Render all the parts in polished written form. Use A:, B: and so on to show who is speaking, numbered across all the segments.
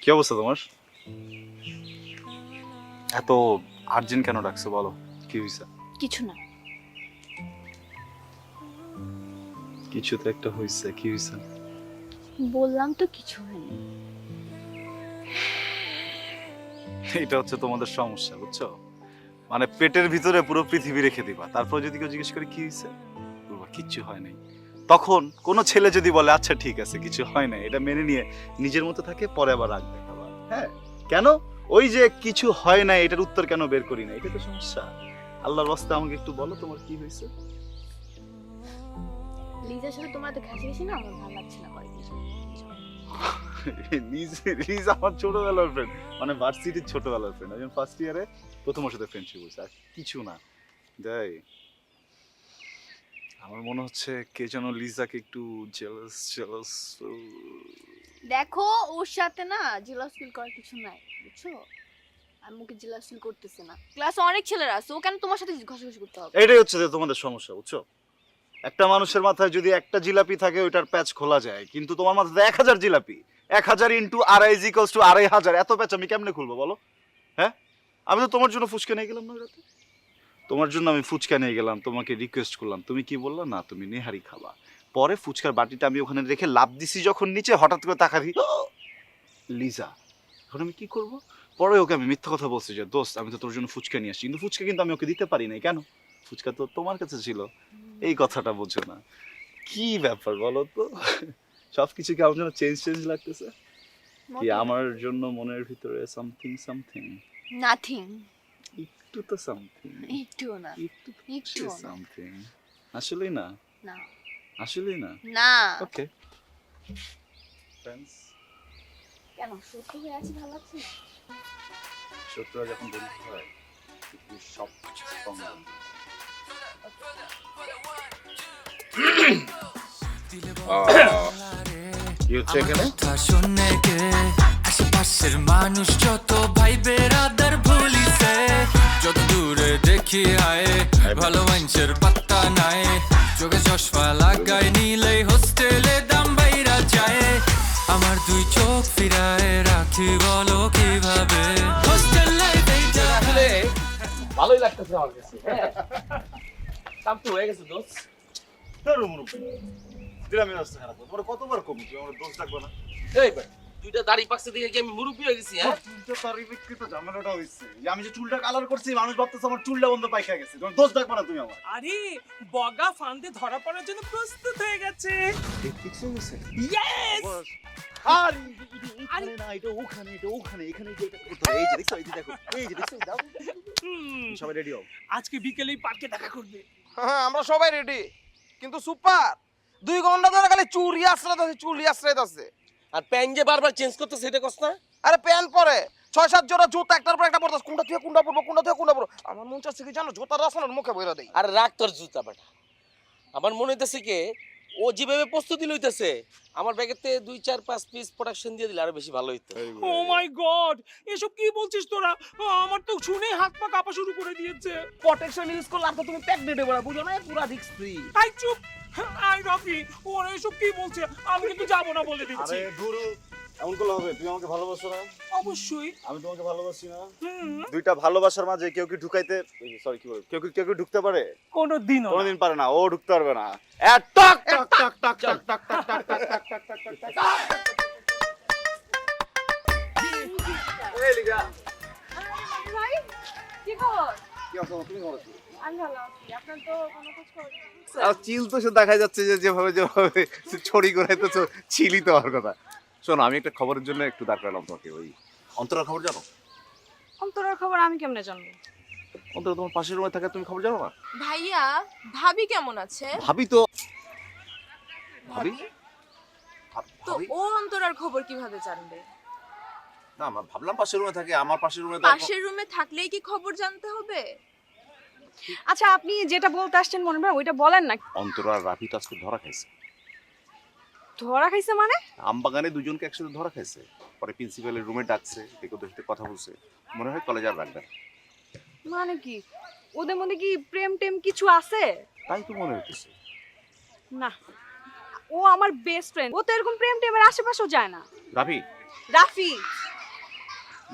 A: কি অবস্থা তোমার? এত আর্জেন্ট কেন ডাকছো বলো, কি হয়েছে?
B: কিছু না।
A: কিছু তো একটা হয়েছে, কি হয়েছে?
B: বললাম তো কিছু হয়নি।
A: এটা হচ্ছে তোমাদের সমস্যা, বুঝছো? মানে পেটের ভিতরে পুরো পৃথিবী রেখে দিবা, তারপর যদি কেউ জিজ্ঞেস করে কি হয়েছে, বলবা কিচ্ছু হয় নাই। তখন কোনো ছেলে যদি বলে আচ্ছা ঠিক আছে কিছু হয় নাই, এটা মেনে নিয়ে নিজের মতো থাকে, পরে আবার রাগ দেখাবা। হ্যাঁ, কেন? ওই যে কিছু হয় না এটার উত্তর কেন বের করি না, এটা তো সমস্যা। আল্লাহর রাস্তায় আমাকে একটু বলো তোমার কি হয়েছে।
B: লিজার সাথে তোমার তো ঘাসি না, আমার ভালো লাগছে না কয়েকদিন।
A: লিজ আমার ছোটবেলার ফ্রেন্ড, মানে ভার্সিটির ছোটবেলার ফ্রেন্ড। আমি ফার্স্ট ইয়ারে প্রথম ওর সাথে ফ্রেন্ডশিপ হয়েছে, আর কিছু না। যাই, আমার মনে হচ্ছে কে যেন লিজাকে একটু জেলাস জেলাস।
B: দেখো ওর সাথে না জেলাস ফিল করার কিছু নাই, বুঝছো? আমি ওকে জেলাস ফিল করতেছি না। ক্লাসে অনেক ছেলেরা আছে, ও কেন তোমার সাথে ঘষাঘষি করতে হবে?
A: এটাই হচ্ছে যে তোমাদের সমস্যা, বুঝছো? একটা মানুষের মাথায় যদি একটা জিলাপি থাকে ওইটার প্যাচ খোলা যায়, কিন্তু তোমার মাথায় 1000 জিলাপি, 1000 ইন্টু আড়াই ইকুয়ালস টু 2500, এত প্যাচ আমি কেমনে খুলবো বলো? হ্যাঁ, আমি তো তোমার জন্য ফুচকা নিয়ে গেলাম না রাতে, তোমার জন্য আমি ফুচকা নিয়ে গেলাম, তোমাকে রিকোয়েস্ট করলাম, তুমি কি বললা? না তুমি নেহারি খাবা। পরে ফুচকার বাটিটা আমি ওখানে রেখে লাফ দিছি যখন নিচে, হঠাৎ করে তাকাই লিজা। এখন আমি কি করব? পরে ওকে আমি মিথ্যা কথা বলছি যে দোস্ত আমি তো তোর জন্য ফুচকা নিয়ে আসছি, কিন্তু ফুচকা কিন্তু আমি ওকে দিতে পারি নাই। কেন? ফুচকা তো তোমার কাছে ছিল। এই কথাটা বোঝো না, কি ব্যাপার বলো তো? সবকিছু কি আমার জন্য চেঞ্জ চেঞ্জ লাগতেছে? কি আমার জন্য মনের ভিতরে সামথিং সামথিং?
B: নাথিং।
A: একটু তো সামথিং,
B: একটুও না।
A: একটু
B: একটুও না।
A: সামথিং। আসলেই না?
B: না।
A: আসলেই না?
B: না।
A: Okay friends.
B: কেন সত্যি হয়ে আছে, ভালো লাগছে না?
A: শত্রুরা যখন বন্ধু হয় পৃথিবীর সব কিছু স্ট্রং হয়। কি হচ্ছে এখানে?
C: শুনে গে আশেপাশের মানুষ যত ভাই বেরাদার ভুলিছে, যত দূরে দেখি আয় ভালো মানুষের পাত্তা নাই, চোখে চশমা লাগাই নিলেই হোস্টেলে দাম বাইরা যায়, আমার দুই চোখ ফিরায় রাখি বলো কিভাবে হোস্টেল লাইফ এইটা
D: আসলে ভালোই লাগতেছে আমার কাছে। হ্যাঁ, কাম তো হয়ে গেছে দোস্ত।
A: ধরো মুরব্বি, দিলাম রাস্তা খারাপ, তোমার কতবার কমু, তুমি আমার দোষ থাকবে না?
D: এই ভাই, দুইটা দাড়ি পাকছে দেখে কি আমি মুরব্বি হয়ে গেছি? হ্যাঁ,
A: চুলটা তারই বিকৃত ঝামেলাটা হয়েছে যে আমি যে চুলটা কালার করছি, মানুষ ভাবতেছে আমার চুলটা বন্ধ পাইকা গেছে। তোমার দোষ থাকবে না তুমি আমার।
E: আরে বগা ফান্দে ধরা পড়ার জন্য প্রস্তুত হয়ে গেছে।
A: ঠিক হয়ে গেছে।
E: ইয়েস!
A: আর এখানে না, এটা ওখানে, এটা ওখানে, এখানে যে এটা করতে হবে। এই যে দেখছো, এই যে দেখো, এই যে দেখছো, দাও। সবাই রেডি হও।
E: আজকে বিকেলেই পার্কে দেখা করবে।
F: হ্যাঁ আমরা সবাই রেডি, কিন্তু সুপার 2 ঘন্টা ধরে খালি চুরি আশ্রয় আছে।
D: আর প্যান যে বারবার চেঞ্জ করতেছে এটা কষ্ট না?
F: আরে প্যান্ট পরে 6-7 জোড়া জুতা একটার পর একটা পরতাস, কোনটা থেকে কোনটা পরবো। আমার মন চাচ্ছে কি জানো, জুতার রাসনের মুখে বইরা দেই।
D: আর রাখ তোর জুতা বেটা। আমার মনে হইতেছে কি ও যেভাবে প্রস্তুতি লইতেছে, আমার ব্যাগেতে 2-4-5 পিস প্রোডাকশন দিয়ে দিলে আরো বেশি ভালো হইতো।
E: ও মাই গড, এসব কি বলছিস তোরা? আমার তো শুনে হাত পা কাঁপা শুরু করে দিয়েছে।
F: প্রোটেকশন ইউজ করলে আর তো তুমি প্রেগনেন্ট হবে না, বুঝো না? পুরা রিস্ক ফ্রি।
E: আই চুপ। আই রফি, ওরা এসব কি বলছে? আমি কিন্তু যাবো না বলে দিচ্ছি।
A: আরে গুরু, এমন করলে হবে? তুমি আমাকে ভালোবাসো না?
E: অবশ্যই।
A: আমি তোমাকে ভালোবাসি না?
E: হুম,
A: দুইটা ভালোবাসার মাঝে কেউ কি ঢুকাইতে, সরি কি বলে, কেউ কি ঢুকতে পারে?
E: কোনোদিনও না।
A: কোনোদিন পারে না, ও ঢুকতে পারবে না। টক টক টক টক টক টক টক টক টক টক টক টক টক। এই লিগা
B: ভাই কি খবর?
A: কি অবস্থা? তুমি ভালো আছো?
B: আমি ভালো আছি, আপনার তো কোনো খোঁজ খবর নেই।
G: আর চিল তো সে দেখা যাচ্ছে যে যেভাবে ছড়ি ঘোরাইতেছ, চিলই তো হওয়ার কথা। শোনো, আমি একটা খবরের জন্য একটু দাঁড় করালাম তোমাকে। ওই অন্তরার খবর জানো?
H: অন্তরার খবর আমি কেমনে জানবো?
G: অন্তরা তোমার পাশের রুমে থাকে, তুমি খবর জানো না?
H: ভাইয়া, ভাবি কেমন আছে?
G: ভাবি তো ভাবি
H: তো
G: ভাবি
H: ও অন্তরার খবর কিভাবে জানবে?
G: না, আমি ভাবলাম পাশের রুমে থাকে, আমার পাশের রুমে
H: পাশের রুমে থাকলেই কি খবর জানতে হবে?
I: আচ্ছা, আপনি যেটা বলতে আসছেন মনে হয় ওইটা বলেন না।
G: অন্তরা আর রাফি তো আজকে ধরা খাইছে।
I: ধরা খাইছে মানে?
G: আমবাগানে দুজনকে একসাথে ধরা খাইছে। পরে প্রিন্সিপালের রুমে ডাকছে, দেখে ওদের সাথে কথা বলছে। মনে হয় কলেজ আর রাখবে না।
I: মানে কি ওদের মধ্যে কি প্রেম টেম কিছু আছে?
G: তাই তো মনে হইতেছে।
I: না, ও আমার বেস্ট ফ্রেন্ড, ও তো এরকম প্রেম টেমের আশেপাশেও যায় না।
G: রাফি,
I: রাফি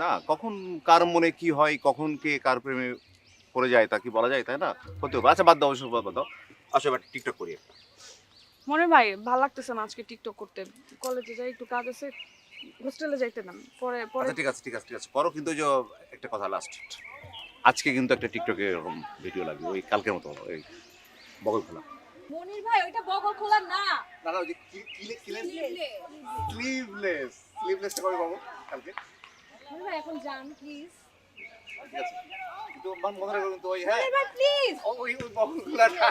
G: না কখন কার মনে কি হয়, কখন কে কার প্রেমে পড়ে যায় তা কি বলা যায়, তাই না? হতে হবে। আচ্ছা বাদ দাও, ওসব বাদ দাও। আসো এবার টিকটক করি একটা।
I: মনে ভাই ভালো লাগতেছে না আজকে টিকটক করতে। কলেজে যাই, একটু কাজ আছে, হোস্টেলে যাইতে না। পরে পরে
G: আচ্ছা ঠিক আছে করো, কিন্তু ওই যে একটা কথা লাস্ট, আজকে কিন্তু একটা টিকটকে এরকম ভিডিও লাগবে, ওই কালকের মতো ওই বগল খোলা।
I: মনির ভাই ওইটা বগল খোলা না,
G: না ওই যে স্লিভলেসটা কবে পাবো? কালকে।
I: মনির ভাই এখন যান প্লিজ।
G: ঠিক আছে, কিন্তু মান কথা রাখো কিন্তু ওই, হ্যাঁ
I: মনির ভাই প্লিজ।
G: ওই বগল খোলাটা।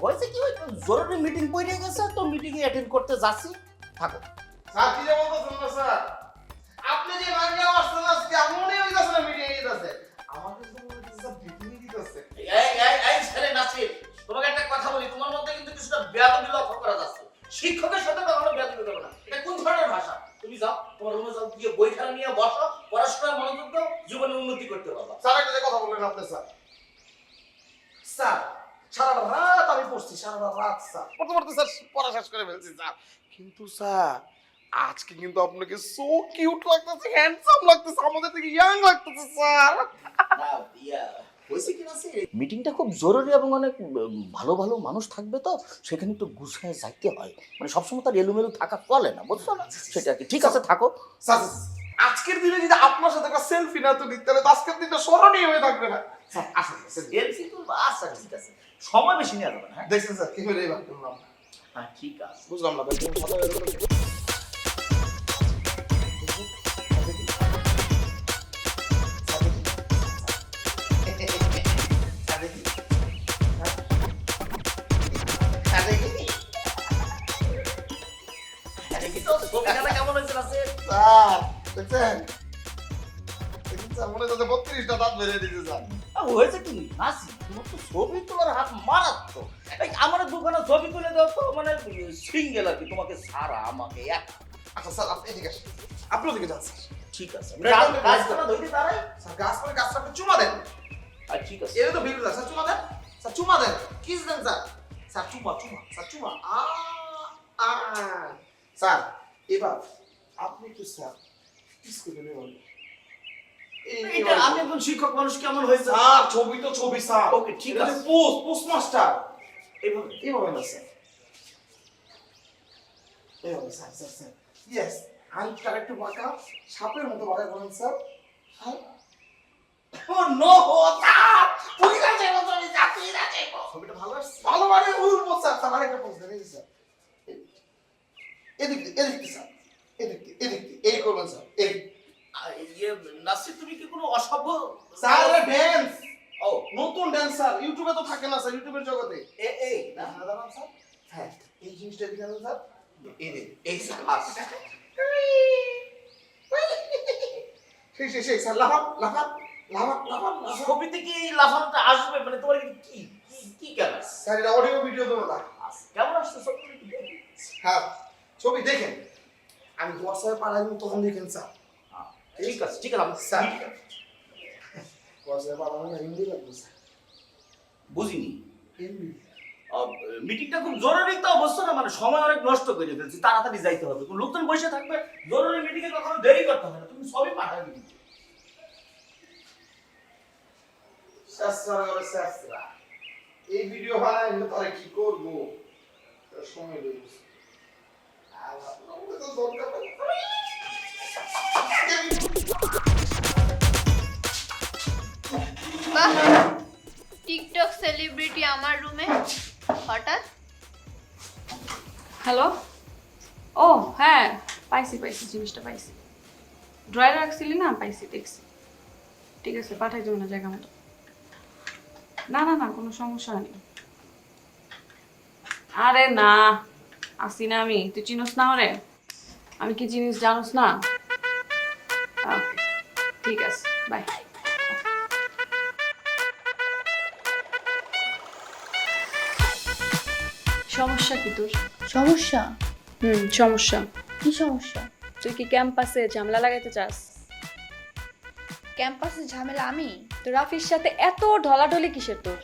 D: হয়েছে কি, জরুরি মিটিং পড়ে গেছে তো, মিটিং এ অ্যাটেন্ড করতে যাচ্ছি, থাকো।
F: স্যার কি যে বলতেছেন না স্যার, আপনি যে মাইন্ডে আসছেন আজকে মনে হইতাছে না মিটিং এ দিতেছে, আমাকে তো মনে হইতাছে স্যার মিটিং এ দিতেছে।
D: এই ছেলে নাসির, তোমাকে একটা কথা বলি, তোমার মধ্যে কিন্তু কিছুটা বেয়াদবি লক্ষ্য করা যাচ্ছে। শিক্ষকের সাথে কখনো বেয়াদবি করবে না, এটা কোন ধরনের ভাষা? তুমি যাও তোমার রুমে যাও, গিয়ে বইখানা নিয়ে বসো, পড়াশোনায় মনোযোগ দাও, জীবনে উন্নতি করতে পারবা।
F: স্যার একটা যে কথা বললেন আপনি স্যার, স্যার সারাটা রাত আমি পড়ছি, সারাটা রাত স্যার পড়তে পড়তে স্যার পড়া শেষ করে ফেলছি স্যার, কিন্তু স্যার আজকে কিন্তু আপনাকে সো কিউট লাগতেছে, হ্যান্ডসাম লাগতেছে, আমাদের থেকে ইয়াং লাগতেছে স্যার।
D: হয়েছে কি নাসির, মিটিংটা খুব জরুরি এবং অনেক ভালো ভালো মানুষ থাকবে, তো সেখানে একটু গুছায় যাইতে হয়, মানে সবসময় তার এলোমেলো থাকা চলে না, বুঝছো না? সেটা কি, ঠিক আছে থাকো।
F: স্যার আজকের দিনে যদি আপনার সাথে একটা সেলফি না তুলি তাহলে তো আজকের দিনটা স্মরণীয় হয়ে থাকবে না। স্যার আসেন
D: আচ্ছা ঠিক আছে, সময় বেশি নেওয়া যাবে না। হ্যাঁ
F: দেখছেন স্যার কি করে এবার করলাম,
D: হ্যাঁ ঠিক আছে।
F: বুঝলাম না ভাই, তুমি কথা বলে
D: কেমন হয়েছে নাসির?
F: স্যার দেখছেন, স্যার মনে হচ্ছে 32টা দাঁত বেরিয়ে দিয়েছে স্যার।
D: হয়েছে কি নাসি, তোমার তো ছবি তোলার হাত মারাত্মক। এই আমার দোকানে ছবি তুলে দাও তো, মানে সিঙ্গেল আর কি, তোমাকে সারা আমাকে এক।
F: আচ্ছা স্যার আপনি এদিকে আসেন, আপনি ওদিকে যান স্যার।
D: ঠিক আছে,
F: গাছটা
D: ধরে দাঁড়াই।
F: স্যার গাছ করে গাছটা আপনি চুমা দেন,
D: আর ঠিক আছে,
F: এর তো ভিড় লাগে স্যার, চুমা দেন স্যার, চুমা দেন, কিস দেন স্যার, স্যার চুমা চুমা স্যার চুমা আ স্যার এবার আপনি একটু স্যার কিস করে নেবেন।
D: এটা আমি একজন শিক্ষক মানুষ, কেমন হয়েছে?
F: স্যার ছবি তো ছবি স্যার,
D: ওকে ঠিক আছে,
F: পোস্ট মাস্টার
D: এইভাবে
F: এইভাবে না স্যার, এইভাবে স্যার স্যার স্যার ইয়েস, আরেকটা একটু বাঁকা, সাপের মতো বাঁকা করেন স্যার। হ্যাঁ ও নো স্যার, পুরি কাছে মতো আমি যাচ্ছি না যাইবো, ছবিটা ভালো আসছে, ভালো মানে উড়বো স্যার। স্যার আরেকটা পোস্ট দেন, এই যে স্যার এদিকে স্যার, এদিকে এই করবেন স্যার, এই
D: নাসির তুমি কি কোনো অসভ্য?
F: স্যার ড্যান্স,
D: ও
F: নতুন ড্যান্স স্যার, ইউটিউবে তো থাকে না স্যার, ইউটিউবের জগতে
D: এই না,
F: দাঁড়ান স্যার, হ্যাঁ এই জিনিসটা দিলেন স্যার,
D: এই স্যার
F: সেই সেই সেই স্যার লাফান লাফান লাফান লাফান লাফান।
D: ছবিতে কি এই লাফানোটা আসবে, মানে তোমার কি কি কেন?
F: স্যার এটা অডিও ভিডিও দেবো না,
D: কেমন আসছে ছবি একটু দেখি।
F: হ্যাঁ ছবি দেখেন, আমি হোয়াটসঅ্যাপে পাঠাই তখন দেখেন স্যার।
D: ঠিক আছে ঠিক আছে, আমি
F: স্যার হোয়াটসঅ্যাপে পাঠানো না, হিন্দি লাগবে স্যার,
D: বুঝিনি।
F: হিন্দি।
D: মিটিংটা খুব জরুরি তো, বুঝছো না, মানে সময় অনেক নষ্ট করে ফেলছি, তাড়াতাড়ি যাইতে হবে, লোকজন বসে থাকবে, জরুরি মিটিং এ কখনো দেরি করতে হবে না, তুমি সবই পাঠাবে দিবে।
F: এই ভিডিও বানাই তাহলে কি করবো, সময় লেগে
B: বাহ, টিকটক সেলিব্রিটি আমার রুমে হঠাৎ।
I: হ্যালো, ও হ্যাঁ পাইছি পাইছি, জিনিসটা পাইছি, ড্রয়ারে রাখছিলি না, পাইছি দেখছি। ঠিক আছে পাঠাই দেবো না জায়গা মতো। না না না কোনো সমস্যা নেই। আরে না আসি না আমি, তুই চিনোস না হরে, আমি কি জিনিস জানোস না। ওকে ঠিক আছে, বাই। সমস্যা কি তোর?
B: সমস্যা?
I: সমস্যা।
B: কি সমস্যা?
I: তুই কি ক্যাম্পাসে ঝামেলা লাগাইতে চাস?
B: ক্যাম্পাসে ঝামেলা আমি?
I: তো রাফির সাথে এত ঢলাঢলি কিসের তোর?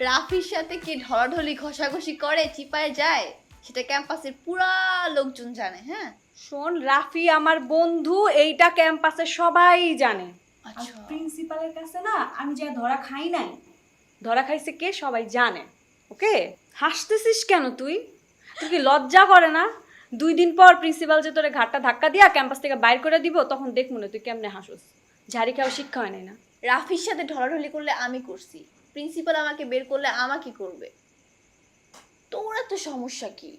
B: রাফির সাথে কি ঢলাঢলি ঘষাঘষি করে চিপায় যায় সেটা ক্যাম্পাসের পুরা লোকজন জানে। হ্যাঁ
I: শোন, রাফি আমার বন্ধু, এইটা ক্যাম্পাসে সবাই জানে। আর
B: আচ্ছা
I: প্রিন্সিপালের কাছে না আমি যা ধরা খাই নাই, ধরা খাইছে কে সবাই জানে। ওকে, হাসতেছিস কেন তুই? তুই কি লজ্জা করে না? 2 দিন পর প্রিন্সিপাল যে তোরে ঘাটটা ধাক্কা দিয়া ক্যাম্পাস থেকে বাইর করে দিব, তখন দেখ মনে তুই কেমনে হাসোস। ঝাড়ি খাওয়া শিক্ষা হয় নাই না?
B: রাফির সাথে ঢলাঢলি করলে আমি করছি, প্রিন্সিপাল আমাকে বের করলে আমাকে করবে। তোর এত সমস্যা কি?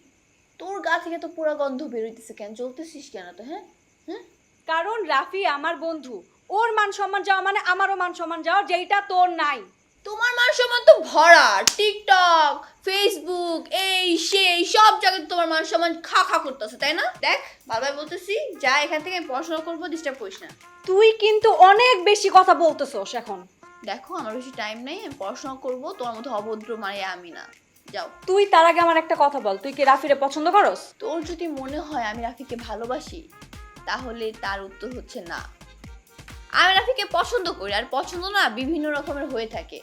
B: তোর গা থেকে তো পুরা গন্ধ বেরোইতেছে কেন? জ্বলতেছিস কেন তো? হ্যাঁ হ্যাঁ,
I: কারণ রাফি আমার বন্ধু, ওর মান সম্মান যাওয়া মানে আমারও মান সম্মান যাওয়া, যেইটা তোর নাই।
B: তোমার মান সম্মান তো ভরা, টিকটক, ফেসবুক, এই সেই সব জায়গায় তোমার মান সম্মান খা খা করতেছে, তাই না? দেখ বারবার বলতেছি, যা এখান থেকে আমি পড়াশোনা করবো, ডিস্টার্ব করিস না।
I: তুই কিন্তু অনেক বেশি কথা বলতেছস এখন।
B: দেখো আমার বেশি টাইম নেই, আমি পড়াশোনা করবো, তোমার মতো অভদ্র মানে আমি না। যাও।
I: তুই তার আগে আমার একটা কথা বল, তুই কি রাফিরে পছন্দ করস?
B: তোর যদি মনে হয় আমি রাফিকে ভালোবাসি, তাহলে তার উত্তর হচ্ছে না। আমি রাফিকে পছন্দ করি, আর পছন্দ না বিভিন্ন রকমের হয়ে থাকে,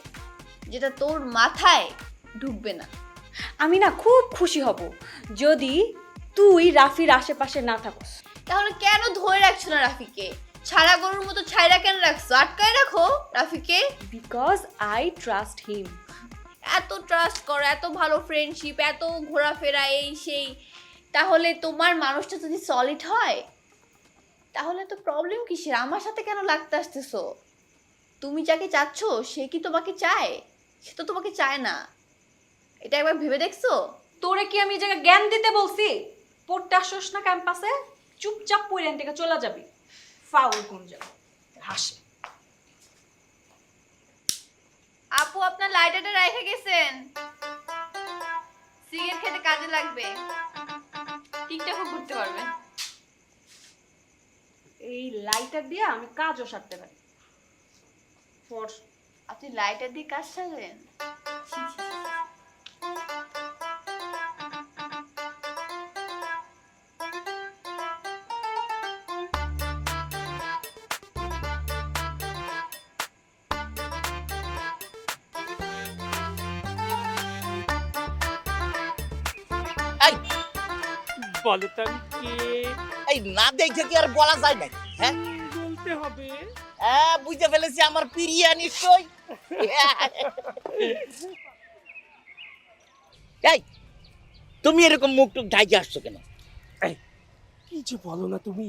B: যেটা তোর মাথায় ঢুকবে না।
I: আমি না খুব খুশি হব যদি তুই রাফির আশেপাশে না থাকস।
B: তাহলে কেন ধরে রাখছো না রাফিকে? ছাড়া গরুর মতো ছাইরা কেন রাখছো? আটকায় রাখো রাফিকে।
I: Because I trust him.
B: এত ট্রাস্ট করো, এত ভালো ফ্রেন্ডশিপ, এত ঘোরাফেরা, এই সেই, তাহলে তোমার মানুষটা যদি সলিড হয়, তাহলে তো প্রবলেম কিসের? আমার সাথে কেন লাগতে আসতেছো? তুমি যাকে চাচ্ছ সে কি তোমাকে চায়? সে তো তোমাকে চায় না, এটা একবার ভেবে দেখছো?
I: তোরে কি আমি এই জায়গায় জ্ঞান দিতে বলছি? পড়তে আসছ না ক্যাম্পাসে, চুপচাপ পড়ে এখান থেকে চলে যাবি। ফাউল কোন জায়গা হাসে।
B: আপু আপনার লাইটারটা রেখে গেছেন, সিগারেট খেতে কাজে লাগবে, টিকটকও করতে পারবেন।
I: এই লাইটার দিয়ে আমি কাজও সারতে পারি। ফর
B: আপনি লাইটার দিয়ে কাজ সারেন? ছি, ছি, ছি।
D: এই
E: বলো তো আমি কে?
D: এই না দেখে কি আর বলা যায় না? হ্যাঁ
E: বলতে হবে।
D: হ্যাঁ বুঝতে ফেলেছি, আমার প্রিয়া নিশ্চয়। এই তুমি এরকম মুখ টুক ঢাইকে আসছো কেন?
E: কি যে বলো না তুমি,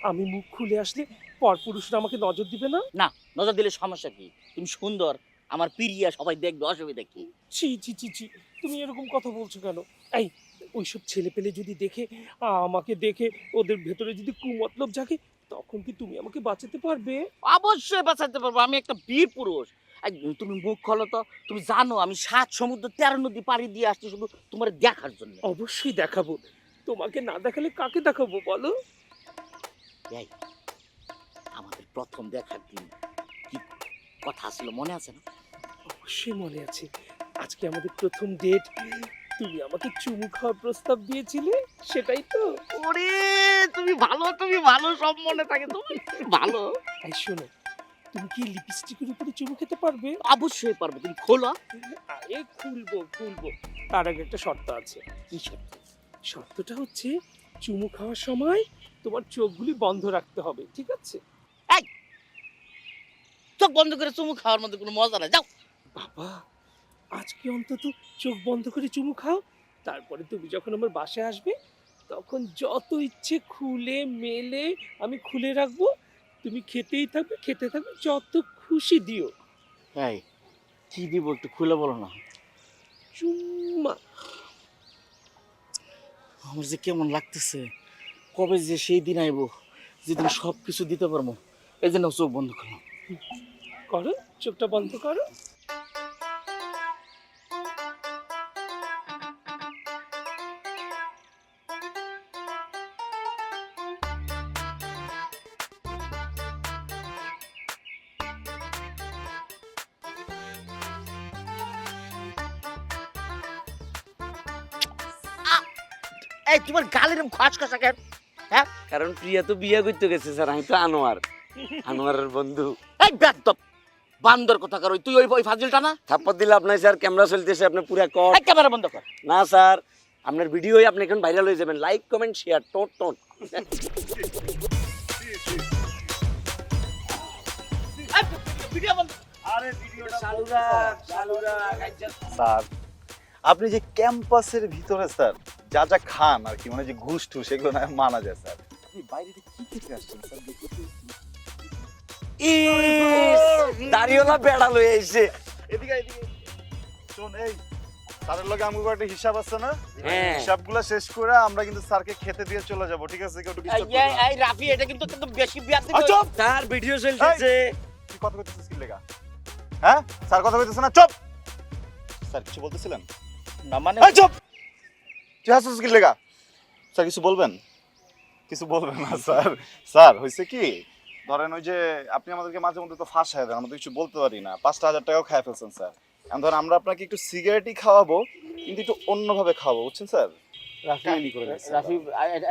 E: আমি মুখ খুলে আসলে পরপুরুষরা আমাকে নজর দিবে না?
D: না, নজর দিলে সমস্যা কি? তুমি সুন্দর, আমার প্রিয়া, সবাই দেখবে, অসুবিধা কি?
E: ছি ছি ছি ছি, তুমি এরকম কথা বলছো কেন? এই ওইসব ছেলে পেলে যদি দেখে, আমাকে দেখে ওদের ভেতরে যদি কুমতলব জাগে, তখন কি তুমি আমাকে বাঁচাতে পারবে?
D: অবশ্যই বাঁচাতে পারবো, আমি একটা বীর পুরুষ। এই, তুমি মুখ খোলো তো। তুমি জানো আমি 7 সমুদ্র 13 নদী পাড়ি দিয়ে আসছি শুধু তোমার দেখার জন্য।
E: অবশ্যই দেখাবো। তোমাকে না দেখালে কাকে দেখাবো বলো?
D: এই আমাদের প্রথম দেখার দিন কি কথা ছিল মনে আছে না?
E: অবশ্যই মনে আছে। আজকে আমাদের প্রথম ডেট, তুমি আমাকে চুমু খাওয়ার প্রস্তাব দিয়েছিলে, সেটাই তো?
D: ওরে তুমি ভালো, সব মনে থাকে, তুমি ভালো।
E: এই শোনো, তুমি কি লিপস্টিকের উপরে চুমু খেতে পারবে?
D: অবশ্যই পারবো, তুমি খোলো।
E: আরে খুলবো। তার আগে একটা শর্ত আছে।
D: কি শর্ত?
E: শর্তটা হচ্ছে চুমু খাওয়ার সময় তোমার চোখগুলি বন্ধ রাখতে হবে, ঠিক আছে?
D: চোখ বন্ধ করে চুমু খাওয়ার মধ্যে কোনো মজা নাই, যাও।
E: বাবা, আজকে অন্তত চোখ বন্ধ করে চুমু খাও, তারপরে তুমি যখন আমার বাসায় আসবে তখন যত ইচ্ছে খুলে মেলে আমি খুলে রাখবো, তুমি খেতে থাকবে, যত খুশি দিও।
D: এই কি দিব একটু খুলে বলো না।
E: চুম্মা।
D: আমার যে কেমন লাগতেছে, কবে যে সেই দিন আইবো যেদিন সব কিছু দিতে পারবো। এই জন্য চোখ বন্ধ করলাম।
E: করো, চোখটা বন্ধ করো।
D: এই তোমার গালের খসখসা কেন? হ্যাঁ,
J: কারণ প্রিয়া তো বিয়ে করতে গেছে স্যার, আমি তো আনোয়ারের বন্ধু।
D: এই বেয়াদব বান্দর কথা কর, তুই ওই ফাজিলটা না?
J: থাপ্পড় দিলে আপনার স্যার, ক্যামেরা চলতেছে, আপনি পুরা কর।
D: এই ক্যামেরা বন্ধ কর।
J: না স্যার, আপনার ভিডিও আপনি এখন ভাইরাল হয়ে যাবেন। লাইক কমেন্ট শেয়ার টোট।
D: ভিডিও বন্ধ।
A: স্যার আপনি যে ক্যাম্পাসের ভিতরে স্যার যা যা খান আর কি, মানে যে ঘুষ টুস এগুলো না মানা যায় স্যার। আপনি বাইরে থেকে কি খেতে আসছেন স্যার?
J: দাড়িওয়ালা বেড়া লয়ে আইছে।
A: এদিকে এদিকে শোন, এই স্যারের লগে আমগো একটা হিসাব আছে না?
J: হ্যাঁ।
A: হিসাবগুলো শেষ করে আমরা কিন্তু স্যারকে খেতে দিয়ে চলে যাব, ঠিক আছে? কেউ একটু disturb করবে না।
D: এই রাফি, এটা কিন্তু বেশি বিয়াদবি।
A: চুপ!
J: স্যার ভিডিও চলতেছে।
A: তুই কথা কইতেছিস কি লেগা? হ্যাঁ স্যার কথা কইতেছ না? চুপ! স্যার কিছু বলতেছিলেন?
D: না মানে
A: এই চুপ! তুই হাসছিস কি লেগা? স্যার কিছু বলবেন? কিছু বলবেন না স্যার। স্যার হইছে কি, ধরেন ওই যে আপনি আমাদেরকে মাঝে মধ্যে তো ফাঁসায় দেন, আমরা তো কিছু বলতে পারি না। 5,000 টাকাও খায় ফেলছেন স্যার। এখন ধরেন আমরা আপনাকে একটু সিগারেটই খাওয়াবো, কিন্তু একটু অন্যভাবে খাওয়াবো, বুঝছেন স্যার? কাহিনী করে দিচ্ছি।
D: রাফি,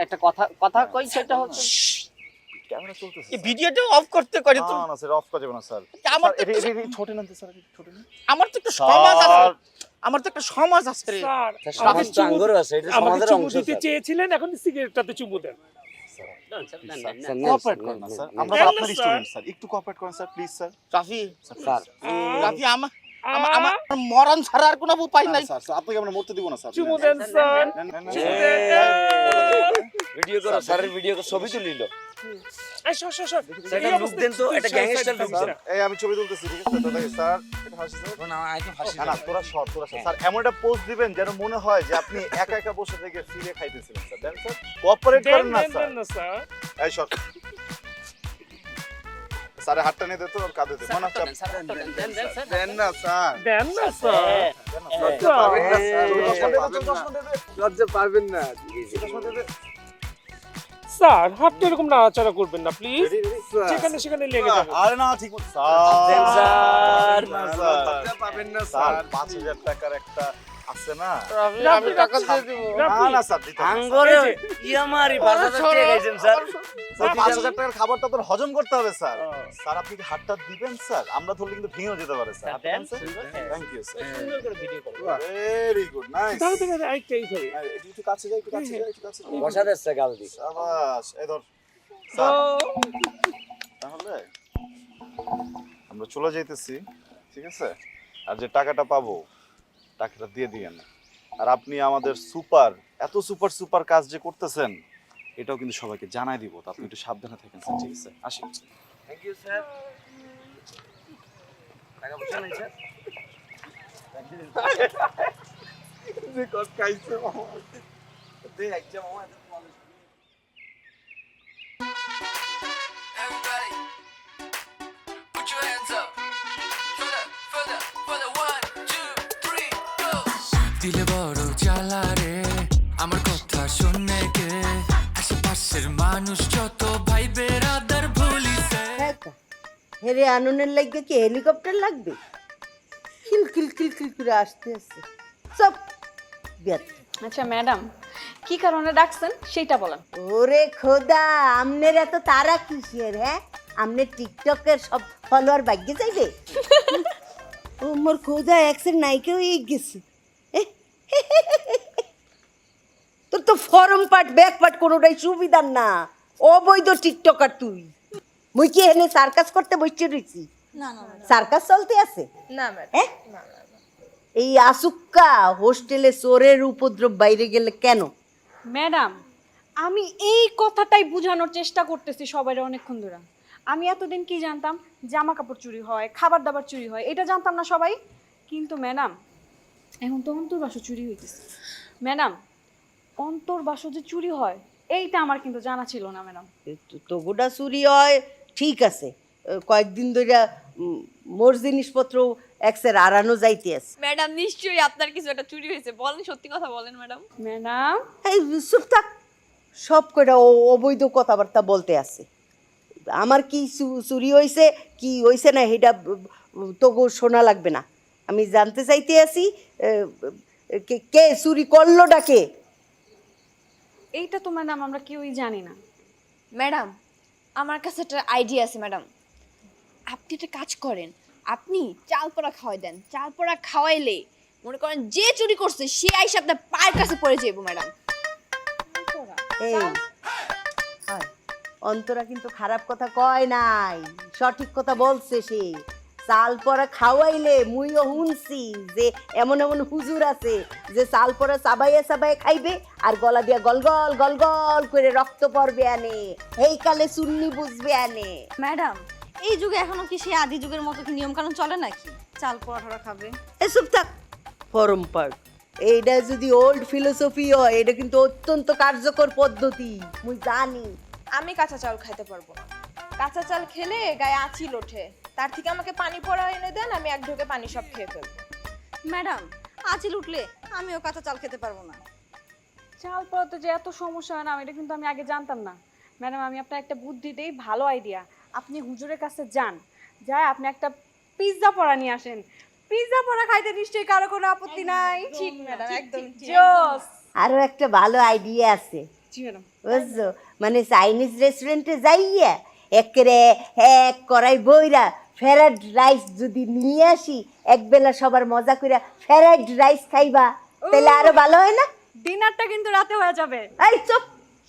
D: একটা কথা কই, সেটা হচ্ছে
A: ক্যামেরা চলতেছে।
D: এই ভিডিওটা অফ করতে করি তো।
A: না না স্যার, অফ করা যাবে না স্যার।
D: আমার তো
A: এটা ছোট নেন তো স্যার, ছোট নেন।
D: আমার তো একটা সমাজ আছে,
A: স্যার,
D: আমার তো একটা সমাজ আছে রে।
E: স্যার
J: সমাজ তো আঙ্গরও আছে, এটা
E: আমাকে
J: সমাজের
E: চুমু
J: অংশ
E: দিতে
J: স্যার।
E: চেয়েছিলেন, এখন সিগারেটটাতে চুমু দেন।
A: কোঅপারেট করেন না স্যার, আমরা তো
E: দেন না,
A: আপনার
E: স্যার।
A: স্টুডেন্ট স্যার, একটু কোঅপারেট করেন sir please sir.
D: Rafi,
J: sir
D: Rafi, আমার মরণ ছাড়া আর কোনো উপায় নাই।
A: স্যার স্যার আপনাকে আমরা মরতে দিব না স্যার।
E: চুমু দেন স্যার।
A: নেন, নেন, নেন।
E: চুমু দেন।
J: ভিডিও করো, স্যারের ভিডিও ছবি তুলিল।
E: এই সর।
J: স্যার এটা লুক দেন তো, এটা গ্যাংস্টার লুক
A: স্যার,
J: দেন।
A: এই আমি ছবি তুলতেছি, ঠিক আছে? তো দেখি স্যার, এটা হাসি স্যার।
J: না আই তো ফাঁসি।
A: না না, তোরা সর স্যার। এমন একটা পোজ দিবেন যেন মনে হয় যে আপনি একা একা বসে থেকে ফিরে খাইতেছিলেন স্যার। দেন স্যার, কোঅপারেট
E: দেন
A: করেন না স্যার।
E: দেন না স্যার।
A: এই সর। স্যারের হাতটা নিয়ে দে তো, আর কাঁধে দে। মনে চাপ দেন না স্যার।
E: দেন না স্যার।
A: দেন না স্যার।
E: স্যার।
A: পাবেন না স্যার। লজ্জা পাবেন না।
E: স্যার হাতটা এরকম নাড়াচাড়া করবেন না প্লিজ, যেখানে সেখানে লেগে যাবে।
A: আরে না, ঠিক মতো
J: দেন স্যার।
A: না স্যার, পাবেন না স্যার। 5,000 টাকার একটা আছে না?
D: আমি টাকা দিয়ে দিব।
A: না না স্যার, দিতে হবে না।
J: আঙ্গরে ইয়ামারি 5,000 টাকা খাইছেন স্যার।
A: স্যার, 5,000 টাকার খাবারটা তো হজম করতে হবে স্যার। স্যার আপনি কি হাতটা দিবেন স্যার? আমরা ধরলে কিন্তু ভেঙেও যেতে পারে স্যার। আপনি দেন স্যার। Thank you sir.
D: সুন্দর করে ভিডিও করো।
A: Very good, nice.
E: দাঁড়া আরেকটা এইভাবে।
A: একটু কাছে যাই, একটু কাছে যাই, একটু কাছে যাই।
J: বসা দেশে গাল দি।
A: শাবাশ, এই ধর স্যার। তাহলে আমরা চলে যাইতেছি, ঠিক আছে? আর যে টাকাটা পাবো, টাকাটা দিয়ে দিয়েন। আর আপনি আমাদের এত সুপার কাজ যে করতেছেন, এটাও কিন্তু সবাইকে জানাই দিব। তো আপনি একটু সাবধানে থাকেন স্যার, ঠিক আছে? আসি।
J: Thank you sir. টাকা পয়সা নাই স্যার।
A: যে কত খাইছে
J: দে আইছে মামা।
C: Everybody, put your hands up. For the 1, 2, 3, go. দিলে বড় জ্বালা রে, আমার কথা শুনে কে, আশেপাশের মানুষ যত ভাই বেরাদার ভুলিছে।
K: হেরে আননের লাগবে কি হেলিকপ্টার লাগবে? খিল করে আসতে সব ব্যর্থ।
I: আচ্ছা ম্যাডাম, কি কারণে ডাকছেন সেটা বলেন।
K: ওরে খোদা, আমনের এত তারা কিসের? হ্যাঁ, আমনে টিকটকের সব ফলোয়ার ভাগ্যে যাইবে? ও মোর খোদা, এক্সের নায়িকা হয়ে গেছে। তোর তো ফরম পার্ট ব্যাক পার্ট কোনোটাই সুবিধার না, অবৈধ টিকটকার তুই। মুই কি এনে সার্কাস করতে বসে রয়েছি? সার্কাস চলতে আছে?
H: না ম্যাডাম,
K: হ্যাঁ, এই আসুক্কা হোস্টেলে চোরের উপদ্রব বাইরে গেলে কেন?
I: ম্যাডাম, আমি এই কথাটাই বোঝানোর চেষ্টা করতেছি সবাই অনেকক্ষণ ধরে। আমি এতদিন কি জানতাম, জামা কাপড় চুরি হয়, খাবার দাবার চুরি হয়, এটা জানতাম না সবাই। কিন্তু ম্যাডাম, এখন তো অন্তর্বাসও চুরি হইতেছে। ম্যাডাম, অন্তর্বাসও যে চুরি হয় এইটা আমার কিন্তু জানা ছিল না ম্যাডাম।
K: তবুটা চুরি হয় ঠিক আছে, কয়েকদিন ধরে মোর জিনিসপত্র এক্সের আড়ানো যাইতে আছে।
B: ম্যাডাম নিশ্চয়ই আপনার কিছু একটা চুরি হয়েছে, বলেন, সত্যি কথা বলেন ম্যাডাম।
I: ম্যাডাম,
K: এই চুপ থাক, সব কটা অবৈধ কথাবার্তা বলতে আছে। আমার কি চুরি হয়েছে কি হয়েছে না সেটা তবু শোনা লাগবে না। আমি জানতে চাইতে আছি কে চুরি করলো ডাকে?
I: এইটা তোমার নাম আমরা কেউই জানি না।
B: ম্যাডাম আমার কাছে একটা আইডিয়া আছে ম্যাডাম, আপনি একটা কাজ করেন, আপনি চাল পোড়া খাওয়াই দেন, চাল পোড়া খাওয়াইলে মনে করেন যে চুরি করছে সে আইসা আপনার পায়ের কাছে পড়ে যাবো ম্যাডাম।
K: এই হয়, অন্তরা কিন্তু খারাপ কথা কয় নাই, সঠিক কথা বলছে সে। চাল পরা খাওয়াইলে মুইও শুনছি যে এমন এমন হুজুর আছে যে চাল পরা চাবাইয়া চাবাইয়া খাইবে আর গলা দিয়া গলগল গলগল করে রক্ত পড়বে আনে, এই কালে সুন্নি বুঝবে আনে।
L: ম্যাডাম এই যুগে এখনো কি সেই আদি যুগের মতো কি নিয়ম কানুন চলে নাকি চাল পরোটা খাবে?
K: এসব থাক পরম্পর, এইটা যদি ওল্ড ফিলোসফি হয় এটা কিন্তু অত্যন্ত কার্যকর পদ্ধতি, মুই জানি।
H: আমি কাঁচা চাল খাইতে পারবো না। কাঁচা চাল খেলে গায়ে আঁচিল ওঠে, তার থেকে আমাকে পানি পড়া এনে দেন, আমি এক ঢোকে পানি সব খেয়ে ফেলবো।
L: ম্যাডাম আঁচিল উঠলে আমিও কাঁচা চাল খেতে পারবো না।
I: চাল পড়াতে যে এত সমস্যা হয় না এটা কিন্তু আমি আগে জানতাম না। ম্যাডাম আমি আপনার একটা বুদ্ধি দেই, ভালো আইডিয়া। আপনি হুজুরের কাছে যান, যায় আপনি একটা পিৎজা পড়া নিয়ে আসেন। পিৎজা পড়া খাইতে নিশ্চয়ই কারো কোনো আপত্তি নাই।
H: ঠিক ম্যাডাম, একদম
I: জোস।
K: আরো একটা ভালো আইডিয়া আছে,
I: জি ম্যাডাম।
K: বুঝছো? মানে চাইনিজ রেস্টুরেন্টে যাইয়া একেরে এক কড়াই বইরা ফ্রাইড রাইস যদি নিয়ে আসি, একবেলা সবার মজা করে ফ্রাইড রাইস খাইবা, তাহলে আরো ভালো হয় না?
I: ডিনারটা কিন্তু রাতে হয়ে যাবে।
K: এই চুপ,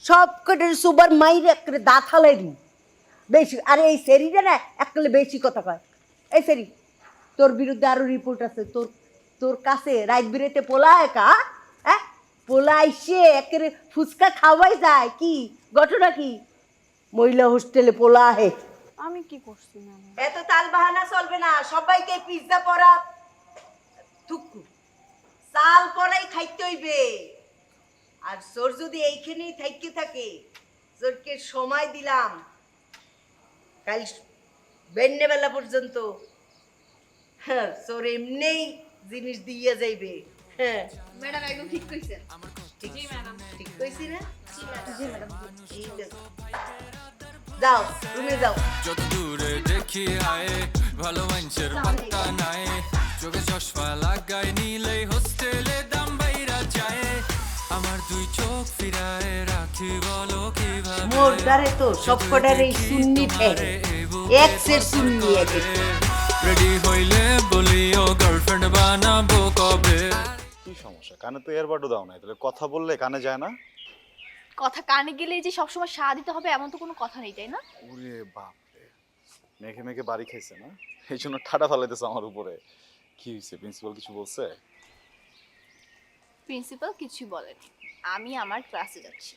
K: সব কটার সুবার মাইরে একেরে দাঁত হালাই দি বেশি। আরে এই সেরিটা না একলে বেশি কথা কয়। এই সেরি, তোর বিরুদ্ধে আরো রিপোর্ট আছে। তোর তোর কাছে রাত বিরেতে পোলা একা, হ্যাঁ পোলা আইসে একেরে ফুচকা খাওয়াই যায়, কি ঘটনা কি? মহিলা হোস্টেলে পোলা আহে।
I: আমি কি করছি ম্যাডাম?
K: এত তাল বাহানা চলবে না, সবাইকে পিৎজা পরা থুকু চাল পরাই খাইতে হইবে। আর তোর যদি এইখানেই থাইকে থাকে, তোরকে সময় দিলাম কাল বেলা পর্যন্ত, হ্যাঁ তোর এমনিই জিনিস দিয়ে যাইবে। হ্যাঁ
B: ম্যাডাম একদম ঠিক কইছেন।
I: জি ম্যাডাম।
K: ঠিক কইছি না?
B: জি ম্যাডাম।
K: ঠিক আছে, যাও রুমে যাও।
C: যত দূরে দেখি আয়ে ভালো মানুষের পাত্তা নাই চোখে চশমা লাগাই নিলেই হোস্টেলে দাম বাইরা যায় আমার দুই চোখ ফিরায় রাখি বলো কিভাবে
K: মোর দ্বারে তো সবকটার এই সুন্নি ঠেরে এক্সের সুন্নি একে।
C: রেডি হইলে বলিও গার্লফ্রেন্ড বানাবো কবে
A: কি সমস্যা? কানে তো এয়ারবাডও দাও নাই, তাহলে কথা বললে কানে যায় না?
B: কথা কানে গেলে যে সবসময় সাড়া দিতে হবে এমন তো কোনো কথা নেই, তাই না?
A: ওরে বাপ রে, মেঘে মেঘে বাড়ি খাইছে না, এই জন্য ঠাডা ফালাইতেছে আমার উপরে। কি হয়েছে, প্রিন্সিপাল কিছু বলছে?
B: প্রিন্সিপাল কিছু বলেনি, আমি আমার ক্লাসে যাচ্ছি।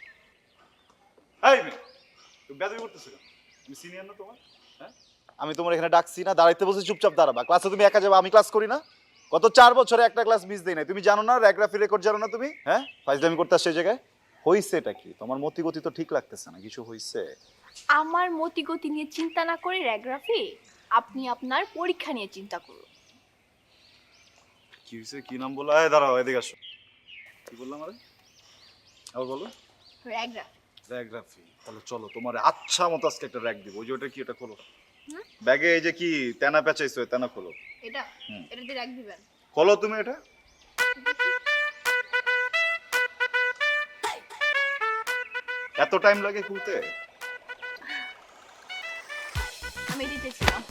A: এই মেয়ে, তুমি বেয়াদবি করতেছো কেন? তুমি সিনিয়র না তোমার? হ্যাঁ, আমি তোমার এখানে ডাকছি না, দাঁড়াইতে বলছি চুপচাপ দাঁড়াবা। ক্লাসে তুমি একা যাবে, আমি ক্লাস করি না? গত 4 বছরে একটা ক্লাস মিস দেই নাই, তুমি জানো না? র্যাগ্রাফি রেকর্ড জানো না তুমি? হ্যাঁ, ফাইজলামি করতে আসছে এই জায়গায়। হইছে এটা কি? তোমার মতিগতি তো ঠিক লাগতেছে না, কিছু হইছে?
B: আমার মতিগতি নিয়ে চিন্তা না করে র্যাগ্রাফি, আপনি আপনার পরীক্ষা নিয়ে চিন্তা করুন।
A: কি হইছে? কি নাম বললা? এই দাঁড়াও, এদিকে আসো। কি বললাম আরে? আবার বলো।
B: র্যাগ্রাফি।
A: র্যাগ্রাফি? তাহলে চলো তোমার আচ্ছা মতো আজকে একটা র্যাগ দিব। ওই যে ওটা কি, এটা খোলো। ব্যাগে এই যে কি তেনা পেঁচাইছো, তেনা খোলো।
B: এটা এটা দিয়ে র্যাগ দিবেন।
A: খোলো তুমি এটা। এত টাইম লাগে খুলতে?
B: আমি এটা চেয়েছিলাম।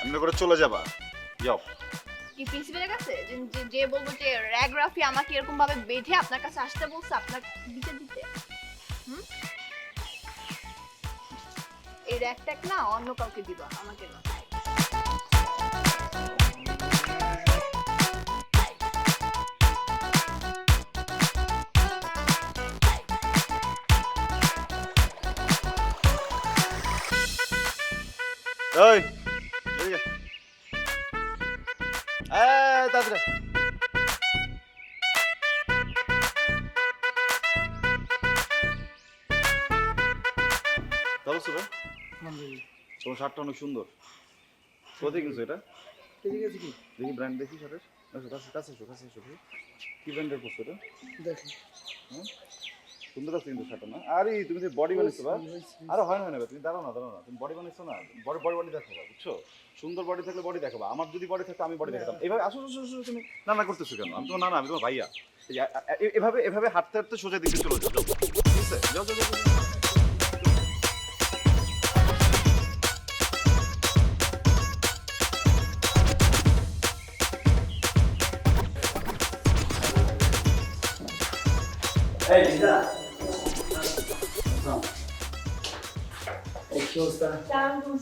A: এমনি করে চলে যাবা? যাও।
B: কি প্রিন্সিপালের কাছে যে বলবো যে র্যাগ্রাফি আমাকে এরকম ভাবে বেঁধে আপনার কাছে আসতে বলছে আপনার দিতে দিতে? এই র্যাগটা না অন্য কাউকে দিবা, আমাকে না।
A: ওই এদিকে। এই তাড়াতাড়ি। ভালো ছিল? তোমার শার্টটা অনেক সুন্দর। কোথায় কিনছো এটা? দেখি ব্র্যান্ড দেখি শার্টের। কাছে এসো, কাছে এসো। কি ব্র্যান্ডের পরছো এটা?
E: দেখি
A: সুন্দর আছে কিন্তু শার্টটা না? আরে তুমি বডি বানাইছো বা? আরে হয় না, তুমি দাঁড়াও না, তুমি বডি বানাইছো না, বডি দেখো বুঝছো? সুন্দর বডি থাকলে বডি দেখাবো, আমার যদি বডি থাকতো আমি বডি দেখাতাম। এইভাবে আসো আসো আসো, তুমি না না করতেছো কেন? আমি তোমার না না, আমি তোমার ভাইয়া। এই যে, এভাবে এভাবে হাঁটতে হাঁটতে সোজা দিকে চলে যাও, ঠিক আছে? যাও যাও যাও, যাও।
J: এই দিদা এই কি অবস্থা?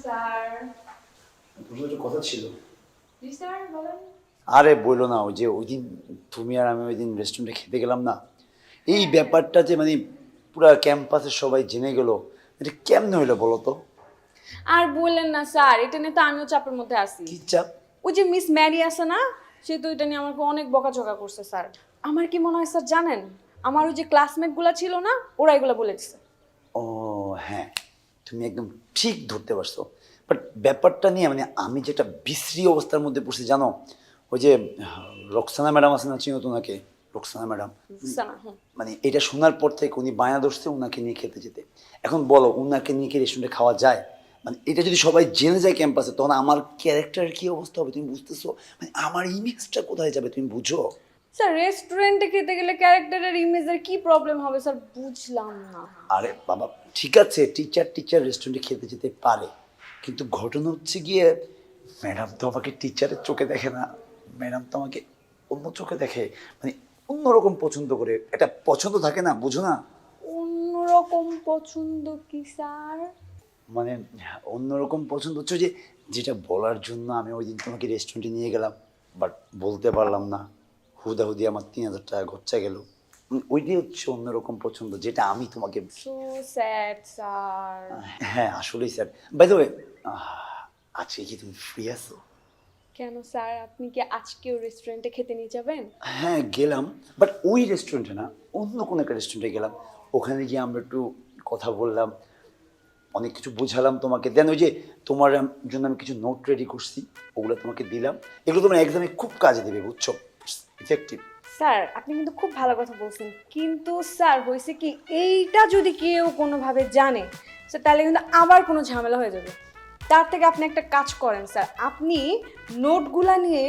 I: স্যার।
J: তোমার একটু কথা ছিল।
I: জি স্যার, বলেন।
J: আরে বললো না, ওই যে ওই দিন তুমি আর আমি ওই দিন রেস্টুরেন্টে খেতে গেলাম না, এই ব্যাপারটা যে মানে পুরা ক্যাম্পাসে সবাই জেনে গেল, এটা কেমনে হইলো বলো তো?
I: আর বললেন না স্যার, এটা নিয়ে তো আমিও চাপের মধ্যে আছি।
J: কি চাপ?
I: ওই যে মিস ম্যারি আছে না, সে তো এটা নিয়ে আমাকে অনেক বকাঝকা করছে স্যার। আমার কি মনে হয় স্যার জানেন, আমার ওই যে ক্লাসমেটগুলো ছিল না, ওরা এগুলো বলে দিচ্ছে।
J: ও হ্যাঁ, তুমি একদম ঠিক ধরতে পারছো। বাট ব্যাপারটা নিয়ে মানে আমি যেটা বিশ্রী অবস্থার মধ্যে পড়ছি জানো, ওই যে রোকসানা ম্যাডাম আছে না, চিনো তো ওনাকে? রোকসানা ম্যাডাম, মানে এটা শোনার পর থেকে উনি বায়না ধরছে ওনাকে নিয়ে খেতে যেতে। এখন বলো ওনাকে নিয়ে কি রেস্টুরেন্টে খাওয়া যায়? মানে এটা যদি সবাই জেনে যায় ক্যাম্পাসে, তখন আমার ক্যারেক্টারের কি অবস্থা হবে তুমি বুঝতেছো? মানে আমার ইমেজটা কোথায় যাবে তুমি বুঝো?
I: স্যার রেস্টুরেন্টে খেতে গেলে ক্যারেক্টারের ইমেজের কি প্রবলেম হবে স্যার, বুঝলাম না।
J: আরে বাবা ঠিক আছে, টিচার রেস্টুরেন্টে খেতে যেতে পারে, কিন্তু ঘটনা হচ্ছে গিয়ে ম্যাডাম তো আমাকে টিচারের চোখে দেখে না, ম্যাডাম তো আমাকে অন্য চোখে দেখে, মানে অন্যরকম পছন্দ করে। একটা পছন্দ থাকে না, বুঝো না?
I: অন্যরকম পছন্দ কি স্যার?
J: মানে অন্যরকম পছন্দ হচ্ছে যে, যেটা বলার জন্য আমি ওই দিন তোমাকে রেস্টুরেন্টে নিয়ে গেলাম, বাট বলতে পারলাম না, হুদাহুদি আমার 3000 টাকা খরচা গেল। ওইটাই হচ্ছে অন্যরকম পছন্দ, যেটা আমি তোমাকে।
I: So sad sir.
J: হ্যাঁ আসলেই স্যার। বাই দ্য ওয়ে, আজকে কি তুমি ফ্রি আছো?
I: কেন স্যার, আপনি কি আজকেও রেস্টুরেন্টে খেতে নিয়ে যাবেন?
J: হ্যাঁ গেলাম, বাট ওই রেস্টুরেন্টে না, অন্য কোনো একটা রেস্টুরেন্টে গেলাম। ওখানে গিয়ে আমরা একটু কথা বললাম, অনেক কিছু বুঝালাম তোমাকে। দেন ওই যে তোমার জন্য আমি কিছু নোট রেডি করছি, ওগুলো তোমাকে দিলাম। এগুলো তোমার এক্সামে খুব কাজে দেবে, বুঝছো? ইফেক্টিভ।
I: স্যার আপনি কিন্তু খুব ভালো কথা বলছেন, কিন্তু স্যার হয়েছে কি, এইটা যদি কেউ কোনোভাবে জানে স্যার, তাহলে কিন্তু আবার কোনো ঝামেলা হয়ে যাবে। তার থেকে আপনি একটা কাজ করেন স্যার, আপনি নোটগুলা নিয়ে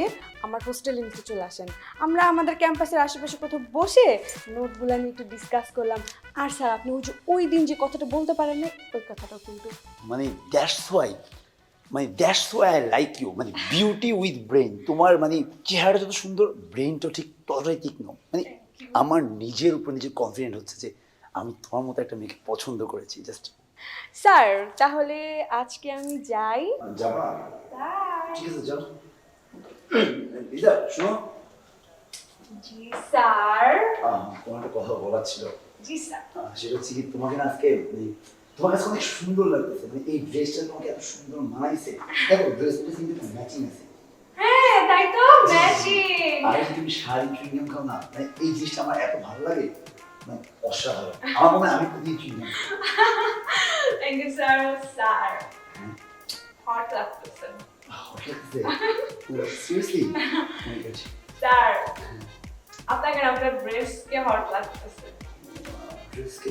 I: আমার হোস্টেলের নিচে চলে আসেন, আমরা আমাদের ক্যাম্পাসের আশেপাশে কোথাও বসে নোটগুলা নিয়ে একটু ডিসকাস করলাম। আর স্যার আপনি ওই দিন যে কথাটা বলতে পারেন না, ওই কথাটাও কিন্তু
J: মানে that's why I like you, মানে বিউটি উইথ ব্রেন। তোমার মানে চেহারা যত সুন্দর, ব্রেনটা ঠিক ততটাই তীক্ষ্ণ। মানে আমার নিজের উপর নিজে কনফিডেন্ট হচ্ছে যে আমি তোমার মতো একটা মেয়েকে পছন্দ করেছি। জাস্ট
I: স্যার তাহলে আজকে আমি যাই।
J: যাবা? ঠিক আছে যাও। দিদা শোনো।
I: জি স্যার।
J: তোমার একটা কথা বলার ছিল।
I: জি স্যার।
J: সেটা হচ্ছে কি, তোমাকে না আজকে তোমার কাছে অনেক সুন্দর লাগতেছে, মানে এই ড্রেসটা তোমাকে এত সুন্দর মানাইছে। দেখো ড্রেসটা কিন্তু ম্যাচিং আছে।
I: হ্যাঁ তাই তো, ম্যাচিং।
J: আর যদি তুমি শাড়ি চুইংগাম খাও না, মানে এই জিনিসটা আমার এত ভালো লাগে, মানে অসাধারণ। আমার মনে হয় আমি প্রতিদিন chewing gum.
I: Thank you sir. Sir hot লাগতেছে।
J: হট লাগতেছে? সিরিয়াসলি?
I: স্যার আপনাকে আপনার ড্রেসকে হট লাগতেছে।
J: ড্রেসকে?